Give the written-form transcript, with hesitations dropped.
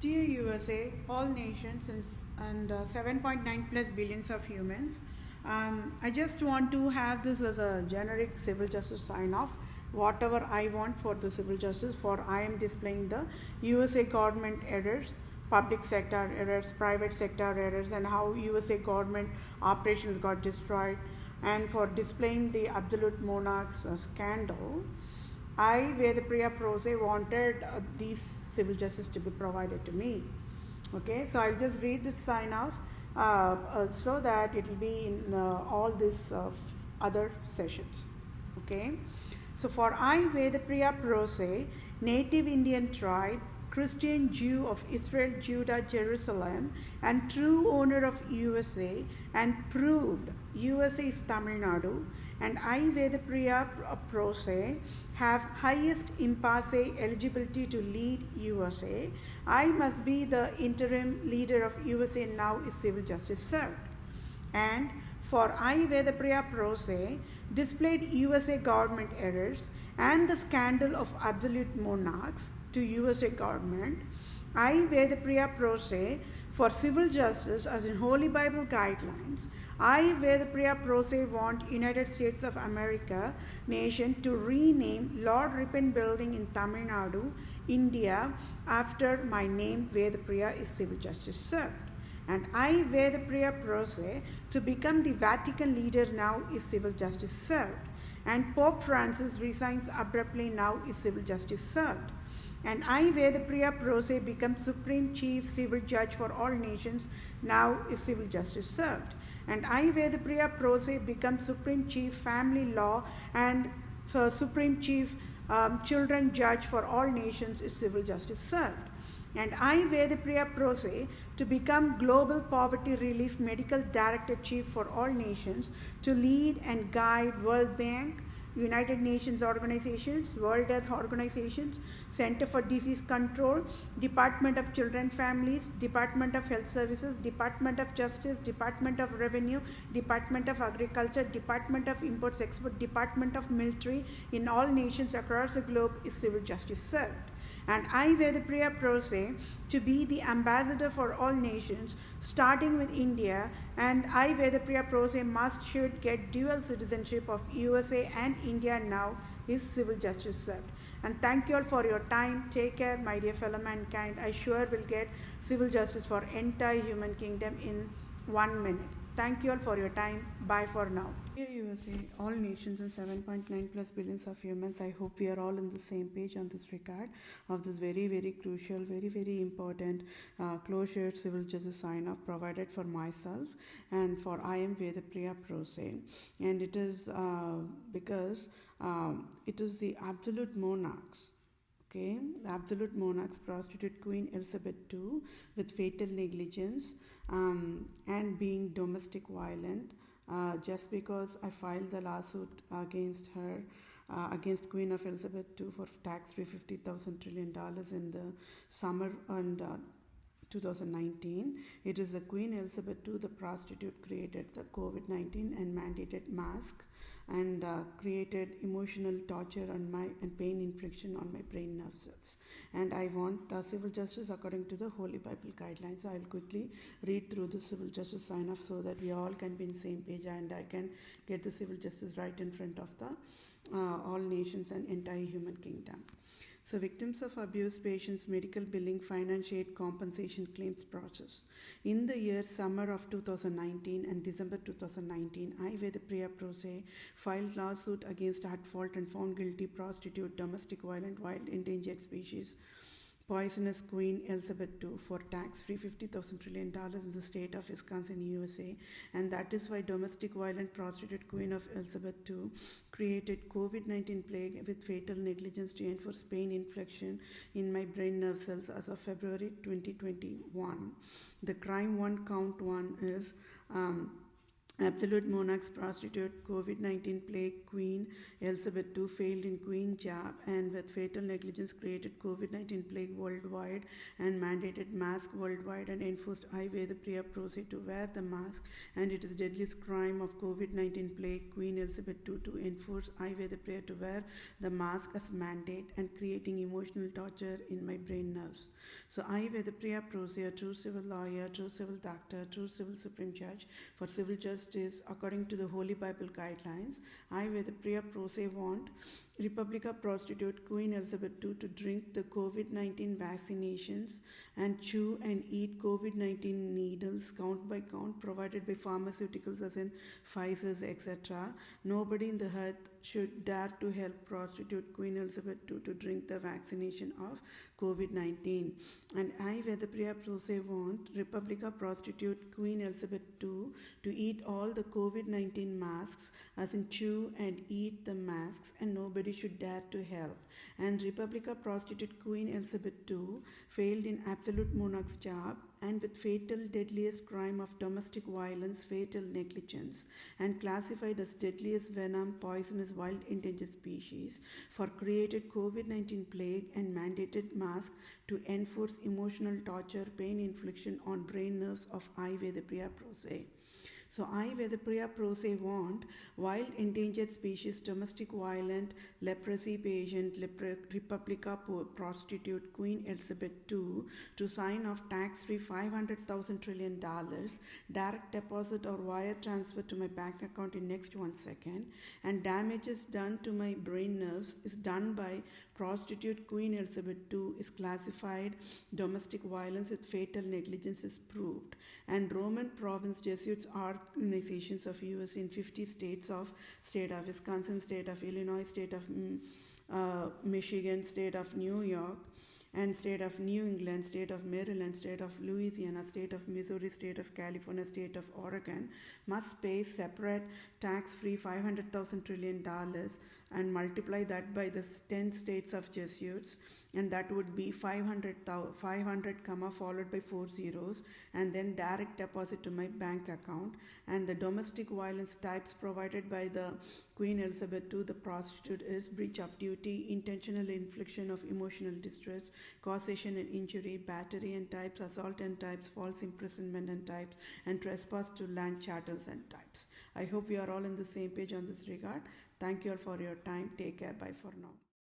Dear USA, all nations and 7.9 plus billions of humans, I just want to have this as a generic civil justice sign off. Whatever I want for the civil justice, for I am displaying the USA government errors, public sector errors, private sector errors, and how USA government operations got destroyed, and for displaying the absolute monarchs scandal. I, Vedapriya Prose, wanted these civil justice to be provided to me. Okay, so I'll just read the sign off so that it will be in all these other sessions. Okay, so for I, Vedapriya Prose, native Indian tribe, Christian Jew of Israel, Judah, Jerusalem, and true owner of USA, and proved USA is Tamil Nadu, and I, Vedapriya Prose, have highest impasse eligibility to lead USA. I must be the interim leader of USA now is civil justice served. And for I, Vedapriya Prose, displayed USA government errors and the scandal of absolute monarchs to USA government. I, Vedapriya Prose, for civil justice as in Holy Bible guidelines. I, Vedapriya Prose, want United States of America nation to rename Lord Ripon Building in Tamil Nadu, India, after my name Vedapriya is civil justice served. And I, Vedapriya Prose, to become the Vatican leader now is civil justice served. And Pope Francis resigns abruptly now is civil justice served. And I, Vedapriya Prose, become Supreme Chief Civil Judge for all nations now is civil justice served. And I, Vedapriya Prose, become Supreme Chief Family Law and Supreme Chief Children Judge for all nations is civil justice served. And I, Vedapriya Prose, to become Global Poverty Relief Medical Director Chief for all nations to lead and guide World Bank, United Nations organizations, World Health Organizations, Center for Disease Control, Department of Children Families, Department of Health Services, Department of Justice, Department of Revenue, Department of Agriculture, Department of Imports Export, Department of Military in all nations across the globe is civil justice served. And I, Vedapriya Prose, to be the ambassador for all nations, starting with India, and I, Vedapriya Prose, should get dual citizenship of USA and India now is civil justice served. And thank you all for your time. Take care, my dear fellow mankind. I sure will get civil justice for entire human kingdom in 1 minute. Thank you all for your time. Bye for now. Dear USA, all nations and 7.9 plus billions of humans, I hope we are all on the same page on this regard of this very, very crucial, very, very important closure civil justice sign off provided for myself and for I am Vedapriya Prose. And it is because it is the absolute monarchs. Okay, the absolute monarchs prostitute Queen Elizabeth II with fatal negligence and being domestic violent. Just because I filed the lawsuit against her, against Queen of Elizabeth II for tax-free $50,000 trillion in the summer and 2019. It is the Queen Elizabeth II, the prostitute, created the COVID-19 and mandated mask and created emotional torture on my and pain infliction on my brain nerve cells. And I want civil justice according to the Holy Bible guidelines. So I'll quickly read through the civil justice sign off so that we all can be in the same page and I can get the civil justice right in front of the all nations and entire human kingdom. So victims of abuse patients medical billing financial aid compensation claims process. In the year summer of 2019 and December 2019, I, Vedapriya Prose, filed lawsuit against at fault and found guilty prostitute, domestic violent, wild endangered species, poisonous Queen Elizabeth II for tax-free $50,000 trillion in the state of Wisconsin, USA. And that is why domestic violent prostitute Queen of Elizabeth II created COVID-19 plague with fatal negligence to enforce pain infliction in my brain nerve cells as of February 2021. The crime one count one is Absolute monarchs prostitute, COVID-19 plague Queen Elizabeth II failed in Queen jab and with fatal negligence created COVID-19 plague worldwide and mandated mask worldwide and enforced I Vedapriya Prose to wear the mask, and it is deadliest crime of COVID-19 plague Queen Elizabeth II to enforce I Vedapriya to wear the mask as mandate and creating emotional torture in my brain nerves. So I Vedapriya Prose, a true civil lawyer, true civil doctor, true civil supreme judge for civil justice according to the Holy Bible guidelines, I Vedapriya Prose want Republica prostitute Queen Elizabeth II to drink the COVID-19 vaccinations and chew and eat COVID-19 needles count by count provided by pharmaceuticals as in Pfizer's etc. Nobody in the earth should dare to help prostitute Queen Elizabeth II to drink the vaccination of COVID-19. And I Vedapriya Prose want Republica prostitute Queen Elizabeth II to eat all the COVID-19 masks as in chew and eat the masks, and nobody should dare to help. And Republica prostitute Queen Elizabeth II failed in absolute monarch's job and with fatal deadliest crime of domestic violence, fatal negligence, and classified as deadliest venom, poisonous wild endangered species for created COVID-19 plague and mandated mask to enforce emotional torture, pain infliction on brain nerves of I Vedapriya Prose. So I Vedapriya Prose want wild endangered species, domestic violent, leprosy patient, Republica prostitute Queen Elizabeth II to sign off tax-free $500,000 trillion direct deposit or wire transfer to my bank account in next 1 second, and damages done to my brain nerves is done by prostitute Queen Elizabeth II is classified domestic violence with fatal negligence is proved, and Roman province Jesuits organizations of US in 50 states of state of Wisconsin, state of Illinois, state of Michigan, state of New York, and state of New England, state of Maryland, state of Louisiana, state of Missouri, state of California, state of Oregon must pay separate tax-free $500,000 trillion and multiply that by the 10 states of Jesuits, and that would be 500 comma followed by 4 zeros, and then direct deposit to my bank account. And the domestic violence types provided by the Queen Elizabeth II, the prostitute, is breach of duty, intentional infliction of emotional distress, causation and injury, battery and types, assault and types, false imprisonment and types, and trespass to land chattels and types. I hope we are all on the same page on this regard. Thank you all for your time. Take care. Bye for now.